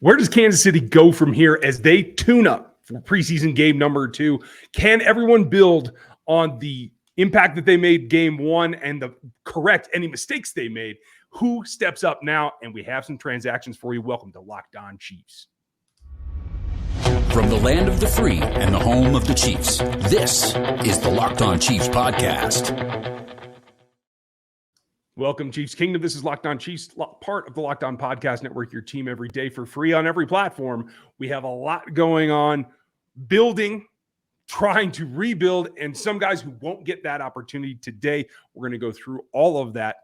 Where does Kansas City go from here as they tune up for preseason game number 2? Can everyone build on the impact that they made game 1 and correct any mistakes they made? Who steps up now? And we have some transactions for you. Welcome to Locked On Chiefs. From the land of the free and the home of the Chiefs, this is the Locked On Chiefs podcast. Welcome, Chiefs Kingdom. This is Locked On Chiefs, part of the Locked On Podcast Network, your team every day for free on every platform. We have a lot going on, building, trying to rebuild, and some guys who won't get that opportunity today. We're going to go through all of that.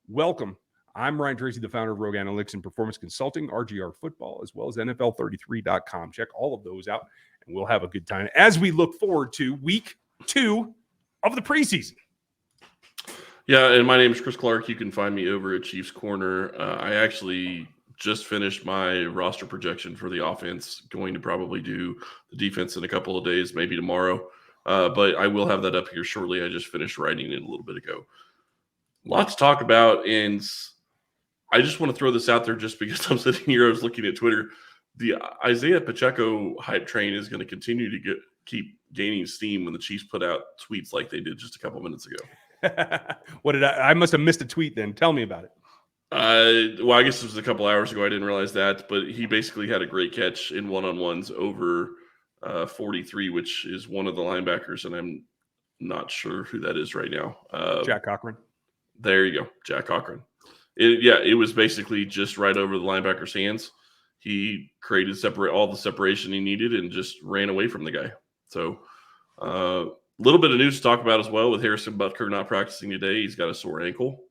Welcome. I'm Ryan Tracy, the founder of Rogue Analytics and Performance Consulting, RGR Football, as well as NFL33.com. Check all of those out, and we'll have a good time as we look forward to week 2 of the preseason. Yeah, and my name is Chris Clark. You can find me over at Chiefs Corner. I actually just finished my roster projection for the offense, going to probably do the defense in a couple of days, maybe tomorrow. But I will have that up here shortly. I just finished writing it a little bit ago. Lots to talk about, and I just want to throw this out there just because I'm sitting here, I was looking at Twitter. The Isaiah Pacheco hype train is going to continue to keep gaining steam when the Chiefs put out tweets like they did just a couple minutes ago. What did I must have missed a tweet then. Tell me about it. Well, I guess it was a couple hours ago. I didn't realize that, but he basically had a great catch in one-on-ones over 43, which is one of the linebackers, and I'm not sure who that is right now. Jack Cochran. There you go, Jack Cochran. It was basically just right over the linebacker's hands. He created all the separation he needed and just ran away from the guy. So, little bit of news to talk about as well with Harrison Butker not practicing today. He's got a sore ankle.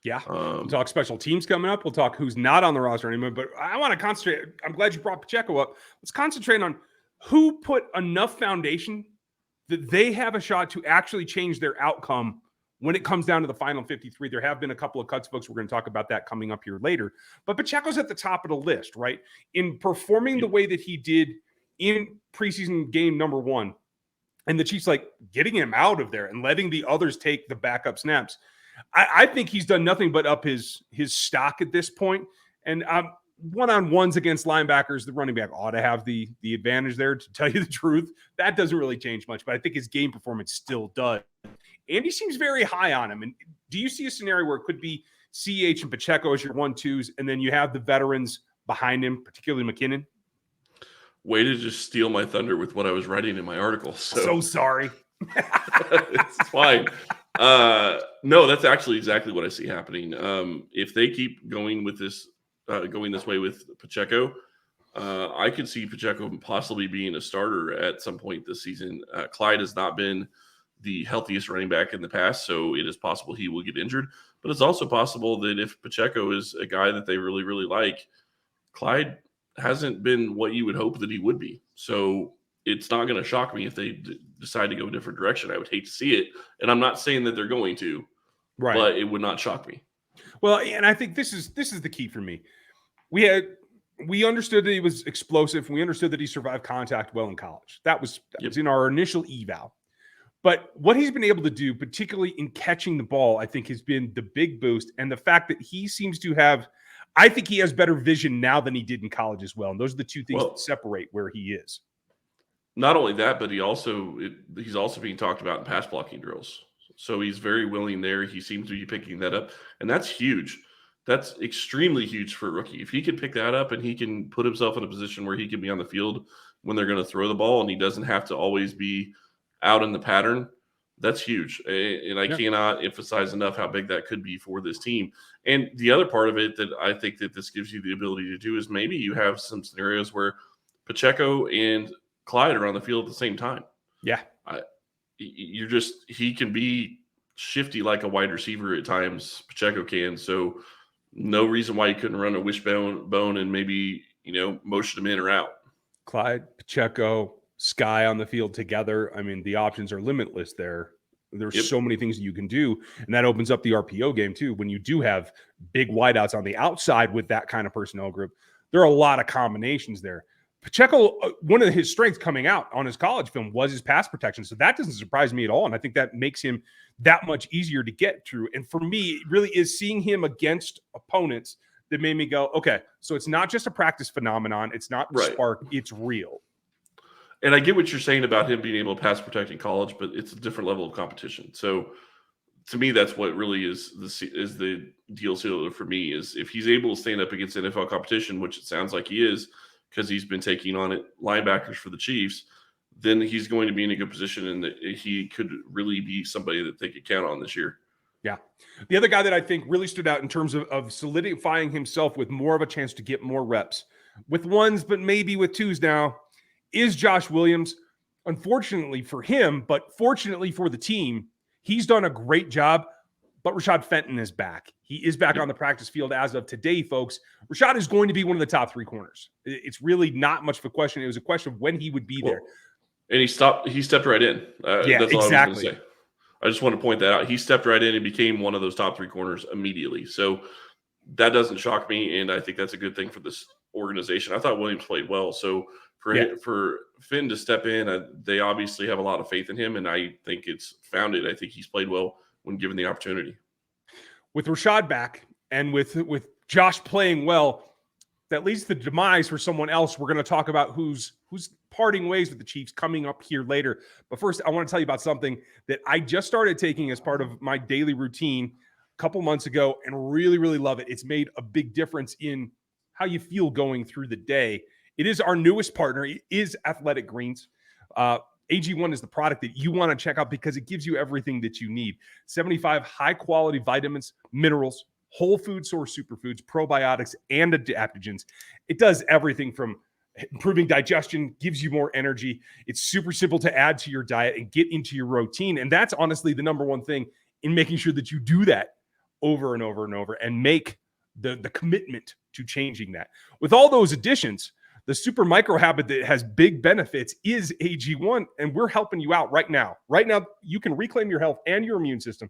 Yeah. We'll talk special teams coming up. We'll talk who's not on the roster anymore. But I want to concentrate. I'm glad you brought Pacheco up. Let's concentrate on who put enough foundation that they have a shot to actually change their outcome when it comes down to the final 53. There have been a couple of cuts, folks. We're going to talk about that coming up here later. But Pacheco's at the top of the list, right? In performing the way that he did in preseason game number 1. And the Chiefs getting him out of there and letting the others take the backup snaps. I think he's done nothing but up his stock at this point. And one-on-ones against linebackers, the running back ought to have the advantage there, to tell you the truth. That doesn't really change much, but I think his game performance still does. Andy seems very high on him. And do you see a scenario where it could be CH and Pacheco as your 1-2s, and then you have the veterans behind him, particularly McKinnon? Way to just steal my thunder with what I was writing in my article. So sorry. It's fine. No, that's actually exactly what I see happening. If they keep going with this, going this way with Pacheco, I could see Pacheco possibly being a starter at some point this season. Clyde has not been the healthiest running back in the past, so it is possible he will get injured. But it's also possible that if Pacheco is a guy that they really, really like, Clyde hasn't been what you would hope that he would be. So it's not going to shock me if they decide to go a different direction. I would hate to see it. And I'm not saying that they're going to, right, but it would not shock me. Well, and I think this is the key for me. We understood that he was explosive. We understood that he survived contact well in college. That was in our initial eval. But what he's been able to do, particularly in catching the ball, I think has been the big boost. And the fact that he seems to have, I think he has better vision now than he did in college as well. And those are the two things that separate where he is. Not only that, but he's also being talked about in pass blocking drills. So he's very willing there. He seems to be picking that up. And that's huge. That's extremely huge for a rookie. If he can pick that up and he can put himself in a position where he can be on the field when they're going to throw the ball and he doesn't have to always be out in the pattern, that's huge. And I cannot emphasize enough how big that could be for this team. And the other part of it that I think that this gives you the ability to do is maybe you have some scenarios where Pacheco and Clyde are on the field at the same time. Yeah. He can be shifty like a wide receiver at times. Pacheco can. So no reason why you couldn't run a wishbone and maybe, motion him in or out. Clyde, Pacheco, Sky on the field together. I mean, the options are limitless there. There's so many things you can do, and that opens up the RPO game too. When you do have big wideouts on the outside with that kind of personnel group, there are a lot of combinations there. Pacheco, one of his strengths coming out on his college film was his pass protection. So that doesn't surprise me at all. And I think that makes him that much easier to get through. And for me, it really is seeing him against opponents that made me go, okay, so it's not just a practice phenomenon. It's not Right. spark. It's real. And I get what you're saying about him being able to pass protect in college, but it's a different level of competition. So to me, that's what really is the deal sealer for me, is if he's able to stand up against NFL competition, which it sounds like he is, because he's been taking on it linebackers for the Chiefs, then he's going to be in a good position, and that he could really be somebody that they could count on this year. Yeah. The other guy that I think really stood out in terms of solidifying himself with more of a chance to get more reps with ones, but maybe with twos now, is Josh Williams. Unfortunately for him, but fortunately for the team, he's done a great job. But Rashad Fenton is back. He is back on the practice field as of today, folks. Rashad is going to be one of the top 3 corners. It's really not much of a question. It was a question of when he would be there. And he stepped right in. Yeah, that's all exactly. I was going to say. I just want to point that out. He stepped right in and became one of those top 3 corners immediately. So that doesn't shock me, and I think that's a good thing for this organization. I thought Williams played well. So for Finn to step in, they obviously have a lot of faith in him, and I think it's founded. I think he's played well when given the opportunity. With Rashad back and with Josh playing well, that leads to the demise for someone else. We're going to talk about who's parting ways with the Chiefs coming up here later. But first, I want to tell you about something that I just started taking as part of my daily routine a couple months ago and really, really love it. It's made a big difference in how you feel going through the day. It is our newest partner. It is Athletic Greens. AG1 is the product that you want to check out because it gives you everything that you need. 75 high-quality vitamins, minerals, whole food source superfoods, probiotics, and adaptogens. It does everything from improving digestion, gives you more energy. It's super simple to add to your diet and get into your routine. And that's honestly the number one thing in making sure that you do that over and over and over and make the commitment to changing that. With all those additions, the super micro habit that has big benefits is AG1, and we're helping you out right now. Right now, you can reclaim your health and your immune system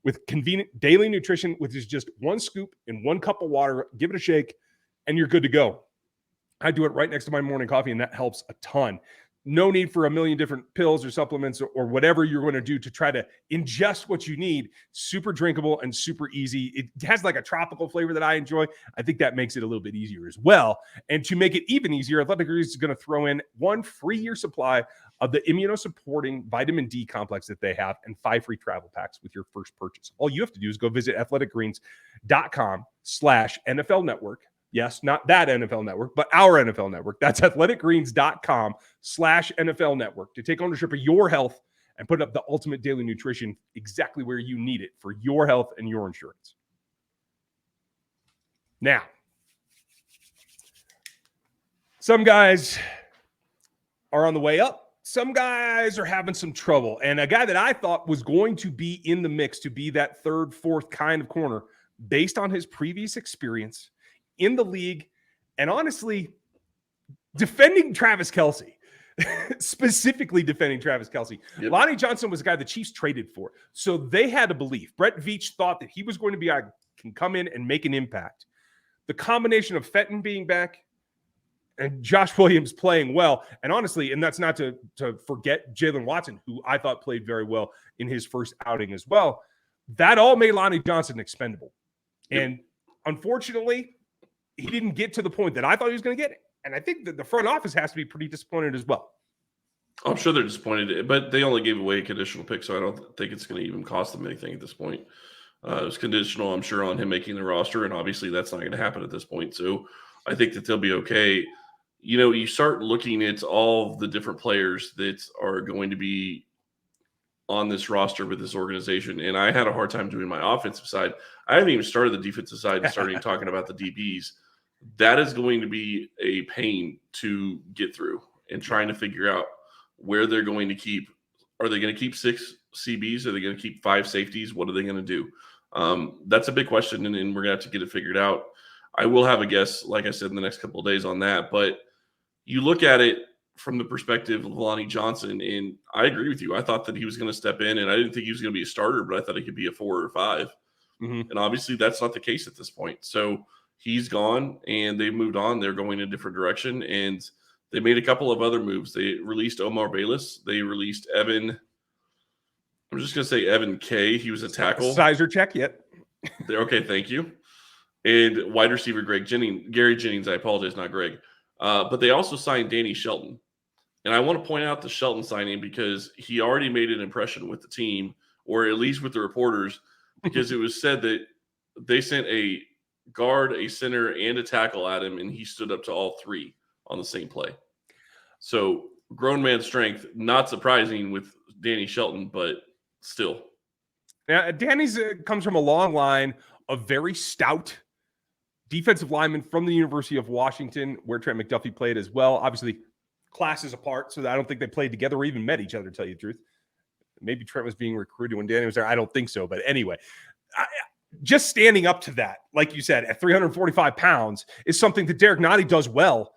with convenient daily nutrition, which is just 1 scoop in 1 cup of water. Give it a shake, and you're good to go. I do it right next to my morning coffee, and that helps a ton. No need for a million different pills or supplements or whatever you're going to do to try to ingest what you need. Super drinkable and super easy. It has like a tropical flavor that I enjoy. I think that makes it a little bit easier as well. And to make it even easier, Athletic Greens is going to throw in 1 free year supply of the immunosupporting vitamin D complex that they have and 5 free travel packs with your first purchase. All you have to do is go visit athleticgreens.com/NFL network. Yes, not that NFL network, but our NFL network. That's athleticgreens.com/NFL network to take ownership of your health and put up the ultimate daily nutrition exactly where you need it for your health and your insurance. Now, some guys are on the way up. Some guys are having some trouble. And a guy that I thought was going to be in the mix to be that 3rd, 4th kind of corner based on his previous experience in the league, and honestly, defending Travis Kelce, specifically defending Travis Kelce. Yep. Lonnie Johnson was a guy the Chiefs traded for, so they had a belief. Brett Veach thought that he was going to be can come in and make an impact. The combination of Fenton being back and Josh Williams playing well, and honestly, and that's not to forget Jalen Watson, who I thought played very well in his first outing as well. That all made Lonnie Johnson expendable, and unfortunately, he didn't get to the point that I thought he was going to get it. And I think that the front office has to be pretty disappointed as well. I'm sure they're disappointed, but they only gave away a conditional pick, so I don't think it's going to even cost them anything at this point. It was conditional, I'm sure, on him making the roster, and obviously that's not going to happen at this point. So I think that they'll be okay. You know, you start looking at all the different players that are going to be on this roster with this organization, and I had a hard time doing my offensive side. I haven't even started the defensive side and starting talking about the DBs. That is going to be a pain to get through and trying to figure out where they're going to keep. Are they going to keep 6 CBs? Are they going to keep 5 safeties? What are they going to do? That's a big question, and we're going to have to get it figured out. I will have a guess, like I said, in the next couple of days on that. But you look at it from the perspective of Lonnie Johnson, and I agree with you. I thought that he was going to step in, and I didn't think he was going to be a starter, but I thought he could be a 4 or 5. Mm-hmm. And obviously that's not the case at this point. So he's gone, and they've moved on. They're going in a different direction, and they made a couple of other moves. They released Omar Bayless. They released Evan. I'm just going to say Evan K. He was a tackle. Sizer check yet. Okay, thank you. and wide receiver Gary Jennings, I apologize, not Greg. But they also signed Danny Shelton. And I want to point out the Shelton signing because he already made an impression with the team, or at least with the reporters, because it was said that they sent a guard, a center, and a tackle at him, and he stood up to all three on the same play. So grown man strength, not surprising with Danny Shelton, but still. Now, Danny's comes from a long line of very stout defensive linemen from the University of Washington, where Trent McDuffie played as well. Obviously, classes apart, so I don't think they played together or even met each other, to tell you the truth. Maybe Trent was being recruited when Danny was there. I don't think so. But anyway, just standing up to that, like you said, at 345 pounds is something that Derek Nottie does well.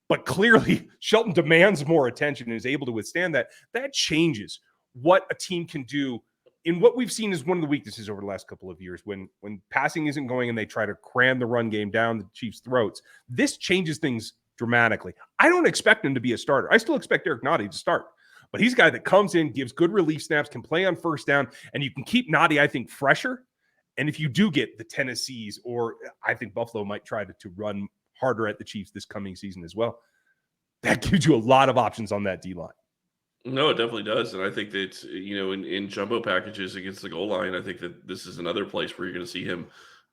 But clearly, Shelton demands more attention and is able to withstand that. That changes what a team can do in what we've seen is one of the weaknesses over the last couple of years when passing isn't going and they try to cram the run game down the Chiefs' throats. This changes things dramatically. I don't expect him to be a starter. I still expect Derek Nottie to start. But he's a guy that comes in, gives good relief snaps, can play on first down, and you can keep Nottie, I think, fresher. And if you do get the Tennessees, or I think Buffalo might try to run harder at the Chiefs this coming season as well, that gives you a lot of options on that D-line. No, it definitely does. And I think that, in jumbo packages against the goal line, I think that this is another place where you're going to see him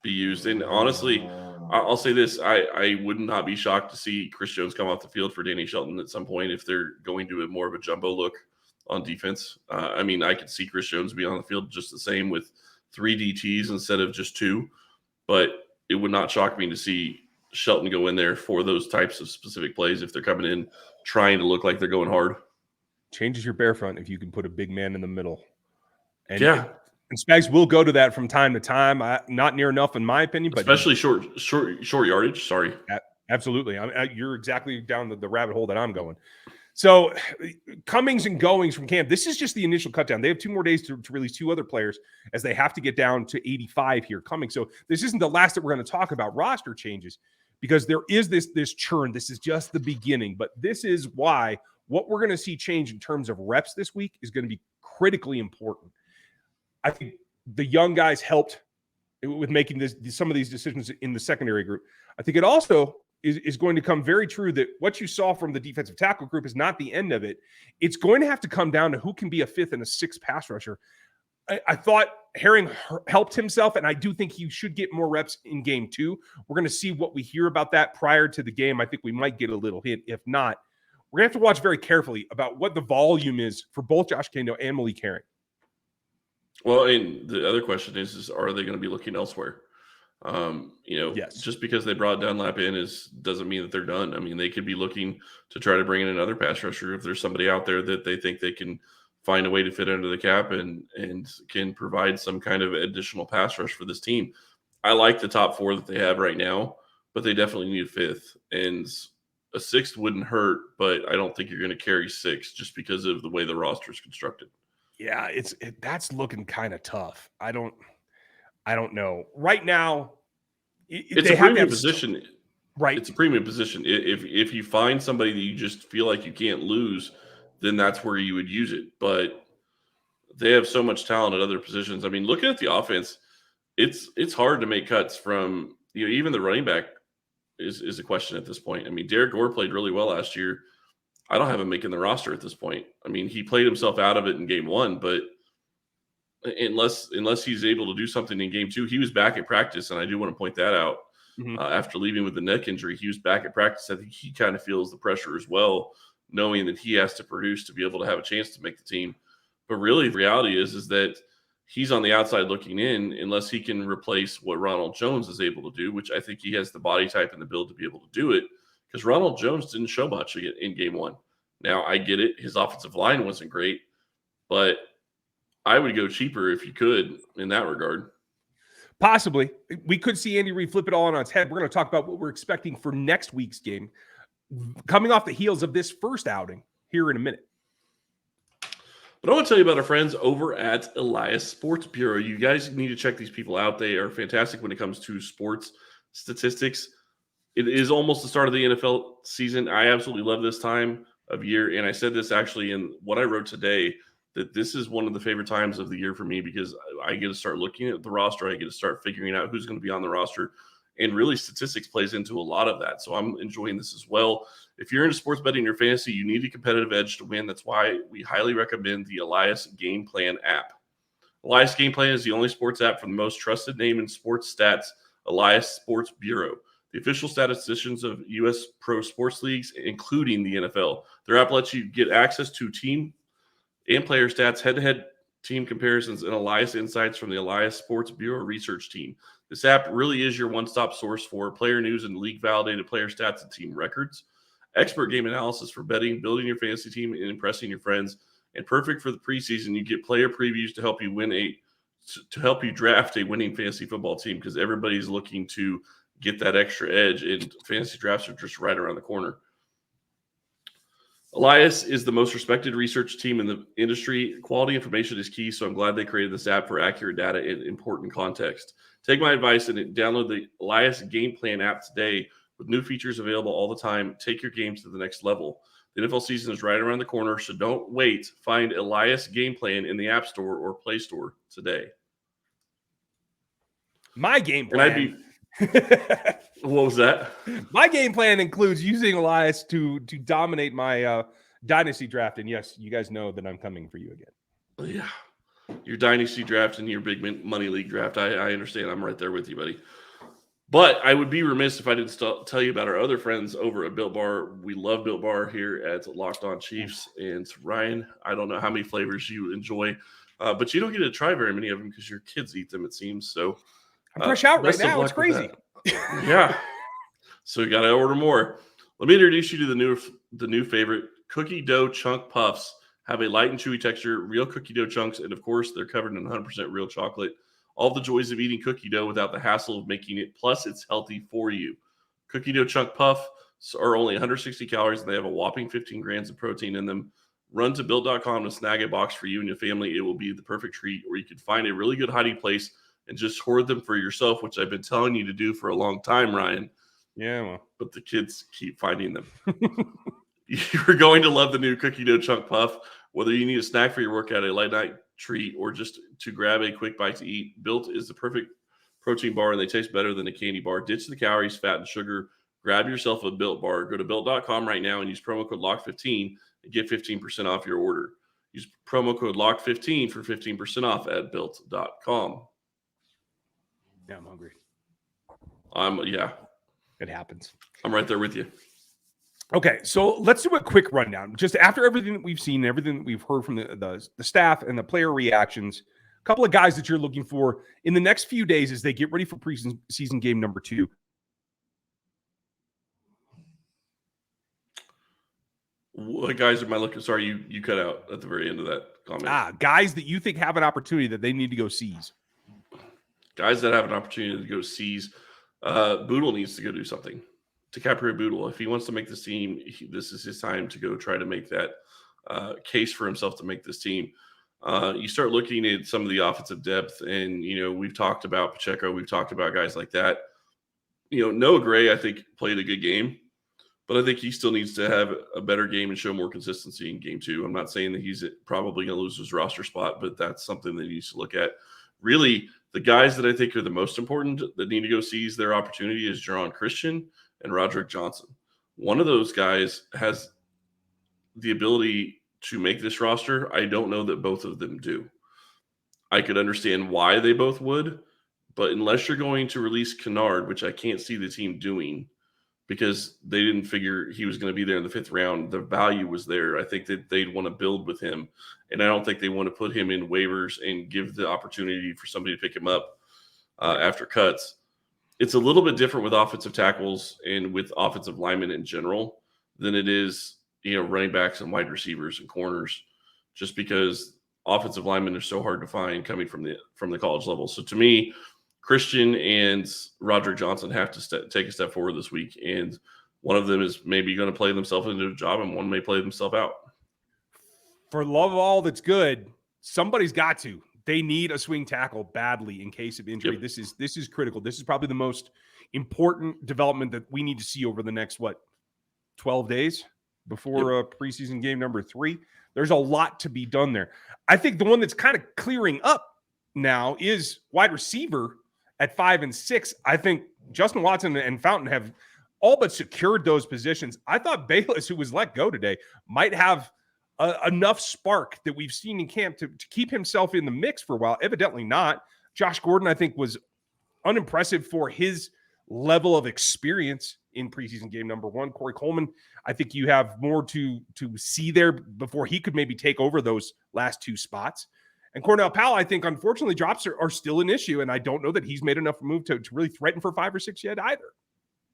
be used. And honestly, I'll say this. I would not be shocked to see Chris Jones come off the field for Danny Shelton at some point if they're going to more of a jumbo look on defense. I could see Chris Jones be on the field just the same with 3 DTs instead of just 2. But it would not shock me to see Shelton go in there for those types of specific plays if they're coming in trying to look like they're going hard. Changes your bear front if you can put a big man in the middle. And yeah. And Spags will go to that from time to time. Not near enough, in my opinion. But especially short yardage. Sorry. Absolutely. You're exactly down the rabbit hole that I'm going. So comings and goings from camp. This is just the initial cut down. They have 2 more days to release 2 other players as they have to get down to 85 here coming. So this isn't the last that we're going to talk about roster changes because there is this churn. This is just the beginning. But this is why what we're going to see change in terms of reps this week is going to be critically important. I think the young guys helped with making some of these decisions in the secondary group. I think it also is going to come very true that what you saw from the defensive tackle group is not the end of it. It's going to have to come down to who can be a 5th and a 6th pass rusher. I thought Herring helped himself, and I do think he should get more reps in game 2. We're going to see what we hear about that prior to the game. I think we might get a little hint. If not, we're going to have to watch very carefully about what the volume is for both Josh Kendo and Malik Herring. Well, and the other question is are they going to be looking elsewhere? Yes. Just because they brought Dunlap in doesn't mean that they're done. I mean, they could be looking to try to bring in another pass rusher if there's somebody out there that they think they can find a way to fit under the cap and can provide some kind of additional pass rush for this team. I like the top 4 that they have right now, but they definitely need a 5th. And a 6th wouldn't hurt, but I don't think you're going to carry 6 just because of the way the roster is constructed. Yeah, that's looking kind of tough. I don't know. Right now, it's a premium position. Right. It's a premium position. If you find somebody that you just feel like you can't lose, then that's where you would use it. But they have so much talent at other positions. I mean, looking at the offense, it's hard to make cuts from, even the running back is a question at this point. I mean, Derek Gore played really well last year. I don't have him making the roster at this point. I mean, he played himself out of it in game 1, but unless he's able to do something in game 2, he was back at practice, and I do want to point that out. Mm-hmm. After leaving with the neck injury, he was back at practice. I think he kind of feels the pressure as well, knowing that he has to produce to be able to have a chance to make the team. But really, the reality is that he's on the outside looking in unless he can replace what Ronald Jones is able to do, which I think he has the body type and the build to be able to do it, because Ronald Jones didn't show much in game 1. Now, I get it. His offensive line wasn't great, but I would go cheaper if you could in that regard. Possibly. We could see Andy Reid flip it all on its head. We're going to talk about what we're expecting for next week's game, coming off the heels of this first outing here in a minute. But I want to tell you about our friends over at Elias Sports Bureau. You guys need to check these people out. They are fantastic when it comes to sports statistics. It is almost the start of the NFL season. I absolutely love this time of year. And I said this actually in what I wrote today, that this is one of the favorite times of the year for me because I get to start looking at the roster. I get to start figuring out who's going to be on the roster. And really, statistics plays into a lot of that. So I'm enjoying this as well. If you're into sports betting or fantasy, you need a competitive edge to win. That's why we highly recommend the Elias Game Plan app. Elias Game Plan is the only sports app from the most trusted name in sports stats, Elias Sports Bureau, the official statisticians of U.S. pro sports leagues, including the NFL. Their app lets you get access to team and player stats, head-to-head team comparisons, and Elias insights from the Elias Sports Bureau research team. This app really is your one-stop source for player news and league-validated player stats and team records, expert game analysis for betting, building your fantasy team, and impressing your friends. And perfect for the preseason, you get player previews to help you draft a winning fantasy football team, because everybody's looking to get that extra edge, and fantasy drafts are just right around the corner. Elias is the most respected research team in the industry. Quality information is key, so I'm glad they created this app for accurate data and important context. Take my advice and download the Elias Game Plan app today. With new features available all the time, take your games to the next level. The NFL season is right around the corner, so don't wait. Find Elias Game Plan in the App Store or Play Store today. My game plan. What was that? My game plan includes using Elias to dominate my dynasty draft. And yes, you guys know that I'm coming for you again. Yeah. Your dynasty draft and your big money league draft. I understand. I'm right there with you, buddy. But I would be remiss if I didn't tell you about our other friends over at Built Bar. We love Built Bar here at Locked On Chiefs. And Ryan, I don't know how many flavors you enjoy, but you don't get to try very many of them because your kids eat them, it seems. So I'm fresh out right now. It's crazy. Yeah. So you got to order more. Let me introduce you to the new favorite, cookie dough chunk puffs. Have a light and chewy texture, real cookie dough chunks, and of course, they're covered in 100% real chocolate. All the joys of eating cookie dough without the hassle of making it. Plus, it's healthy for you. Cookie dough chunk puffs are only 160 calories, and they have a whopping 15 grams of protein in them. Run to Built.com to snag a box for you and your family. It will be the perfect treat, or you could find a really good hiding place and just hoard them for yourself, which I've been telling you to do for a long time, Ryan. Yeah, well. But the kids keep finding them. You're going to love the new cookie dough chunk puff. Whether you need a snack for your workout, a late night treat, or just to grab a quick bite to eat, Built is the perfect protein bar, and they taste better than a candy bar. Ditch the calories, fat, and sugar. Grab yourself a Built bar. Go to Built.com right now and use promo code LOCK15 and get 15% off your order. Use promo code LOCK15 for 15% off at Built.com. Yeah, I'm hungry. Yeah. It happens. I'm right there with you. Okay, so let's do a quick rundown. Just after everything that we've seen, everything that we've heard from the staff and the player reactions, a couple of guys that you're looking for in the next few days as they get ready for preseason game number 2. What guys am I looking? Sorry, you cut out at the very end of that comment. Guys that you think have an opportunity that they need to go seize. Guys that have an opportunity to go seize. Boodle needs to go do something. DiCaprio Boodle, if he wants to make this team, this is his time to go try to make that case for himself to make this team. You start looking at some of the offensive depth, and we've talked about Pacheco, we've talked about guys like that. Noah Gray, I think, played a good game, but I think he still needs to have a better game and show more consistency in game 2. I'm not saying that he's probably going to lose his roster spot, but that's something that he needs to look at. Really, the guys that I think are the most important that need to go seize their opportunity is Jerron Christian and Roderick Johnson. One of those guys has the ability to make this roster. I don't know that both of them do. I could understand why they both would, but unless you're going to release Kennard, which I can't see the team doing because they didn't figure he was going to be there in the 5th round, the value was there. I think that they'd want to build with him, and I don't think they want to put him in waivers and give the opportunity for somebody to pick him up after cuts. It's a little bit different with offensive tackles and with offensive linemen in general than it is, running backs and wide receivers and corners, just because offensive linemen are so hard to find coming from the college level. So to me, Christian and Roderick Johnson have to take a step forward this week, and one of them is maybe going to play themselves into a job, and one may play themselves out. For love of all that's good, somebody's got to. They need a swing tackle badly in case of injury. Yep. This is critical. This is probably the most important development that we need to see over the next 12 days before preseason game number 3. There's a lot to be done there. I think the one that's kind of clearing up now is wide receiver at 5 and 6. I think Justin Watson and Fountain have all but secured those positions. I thought Bayless, who was let go today, might have enough spark that we've seen in camp to keep himself in the mix for a while. Evidently not. Josh Gordon, I think, was unimpressive for his level of experience in preseason game number 1. Corey Coleman, I think you have more to see there before he could maybe take over those last 2 spots. And Cornell Powell, I think, unfortunately, drops are still an issue, and I don't know that he's made enough move to really threaten for 5 or 6 yet either.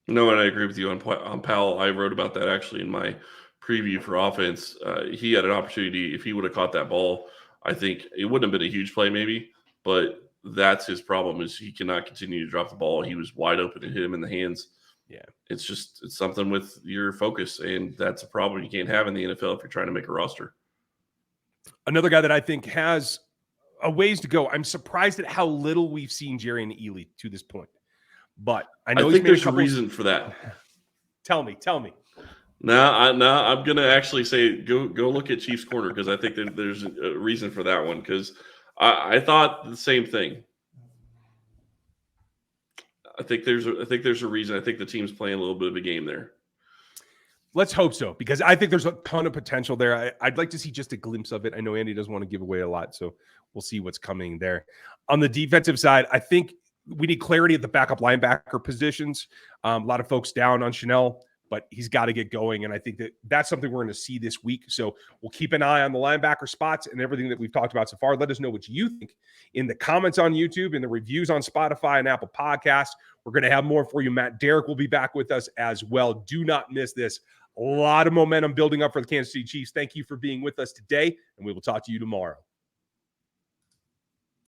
No, and I agree with you on Powell. I wrote about that actually in my preview for offense. He had an opportunity. If he would have caught that ball, I think it wouldn't have been a huge play maybe, but that's his problem is he cannot continue to drop the ball. He was wide open and hit him in the hands. Yeah. It's something with your focus, and that's a problem you can't have in the NFL if you're trying to make a roster. Another guy that I think has a ways to go. I'm surprised at how little we've seen Jerry and Ely to this point. But I know think there's a reason for that. Tell me. No, I'm gonna actually say go look at Chiefs corner because I think that there's a reason for that one because I thought the same thing. I think there's a reason. I think the team's playing a little bit of a game there. Let's hope so, because I think there's a ton of potential there. I'd like to see just a glimpse of it. I know Andy doesn't want to give away a lot, so we'll see what's coming there. On the defensive side, I think we need clarity at the backup linebacker positions. A lot of folks down on Chanel, but he's got to get going, and I think that's something we're going to see this week. So we'll keep an eye on the linebacker spots and everything that we've talked about so far. Let us know what you think in the comments on YouTube, in the reviews on Spotify and Apple Podcasts. We're going to have more for you. Matt Derrick will be back with us as well. Do not miss this. A lot of momentum building up for the Kansas City Chiefs. Thank you for being with us today, and we will talk to you tomorrow.